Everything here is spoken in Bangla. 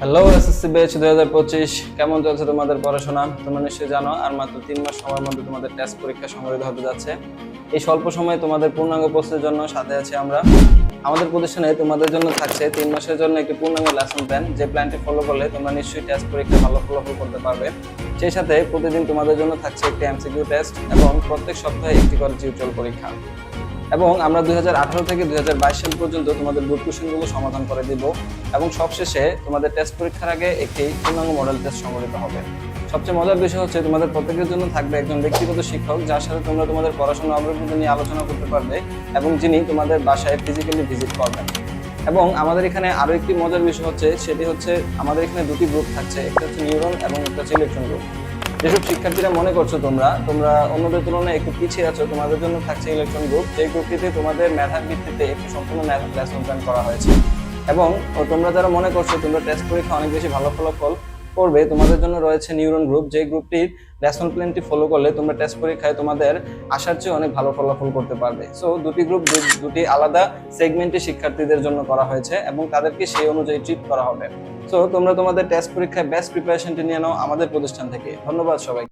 হ্যালো এসএসসি ব্যাচ 2025 কেমন চলছে তোমাদের পড়াশোনা? তোমরা নিশ্চয়ই জানো আর মাত্র 3 মাস সময়ের মধ্যে তোমাদের টেস্ট পরীক্ষা সংগঠিত হতে যাচ্ছে। এই স্বল্প সময়ে তোমাদের পূর্ণাঙ্গ প্রস্তুতির জন্য সাথে আছি আমরা। আমাদের প্রতিষ্ঠানে তোমাদের জন্য থাকছে 3 মাসের জন্য একটি পূর্ণাঙ্গ লেসন প্ল্যান, যে প্ল্যানটি ফলো করলে তোমরা নিশ্চয়ই টেস্ট পরীক্ষায় ভালো ফলাফল করতে পারবে। সেই সাথে প্রতিদিন তোমাদের জন্য থাকছে একটি এমসিকিউ টেস্ট এবং প্রত্যেক সপ্তাহে একটি করে টিউটোরিয়াল পরীক্ষা। এবং আমরা 2018 থেকে 2022 সাল পর্যন্ত তোমাদের গ্রুপ কোশ্চেনগুলো সমাধান করে দিব এবং সবশেষে তোমাদের টেস্ট পরীক্ষার আগে একটি পূর্ণাঙ্গ মডেল টেস্ট সংগঠিত হবে। সবচেয়ে মজার বিষয় হচ্ছে তোমাদের প্রত্যেকের জন্য থাকবে একজন ব্যক্তিগত শিক্ষক, যার সাথে তোমরা তোমাদের পড়াশোনা অগ্রগতি নিয়ে আলোচনা করতে পারবে এবং যিনি তোমাদের বাসায় ফিজিক্যালি ভিজিট করবেন। এবং আমাদের এখানে আরো একটি মজার বিষয় হচ্ছে, সেটি হচ্ছে আমাদের এখানে দুটি গ্রুপ থাকছে, একটা হচ্ছে নিউরন এবং একটা হচ্ছে ইলেকট্রন গ্রুপ। যেসব শিক্ষার্থীরা মনে করছো তোমরা অন্যদের তুলনায় একটু পিছিয়ে আছো, তোমাদের জন্য থাকছে ইলেকট্রন গ্রুপ, যে গ্রুপটিতে তোমাদের মেধার ভিত্তিতে একটি সম্পূর্ণ লেসন প্ল্যান করা হয়েছে। এবং তোমরা যারা মনে করছো তোমরা টেস্ট পরীক্ষা অনেক বেশি ভালো ফলাফল করবে, তোমাদের জন্য রয়েছে নিউরন গ্রুপ, যে গ্রুপটির লেসন প্ল্যানটি ফলো করলে তোমরা টেস্ট পরীক্ষায় তোমাদের আশার চেয়ে অনেক ভালো ফলাফল করতে পারবে। সো দুটি গ্রুপ দুটি আলাদা সেগমেন্টে শিক্ষার্থীদের জন্য করা হয়েছে এবং তাদেরকে সেই অনুযায়ী ট্রিট করা হবে। সো তোমরা তোমাদের টেস্ট পরীক্ষায় বেস্ট প্রিপারেশনটি নিয়ে নাও আমাদের প্রতিষ্ঠান থেকে। ধন্যবাদ সবাই।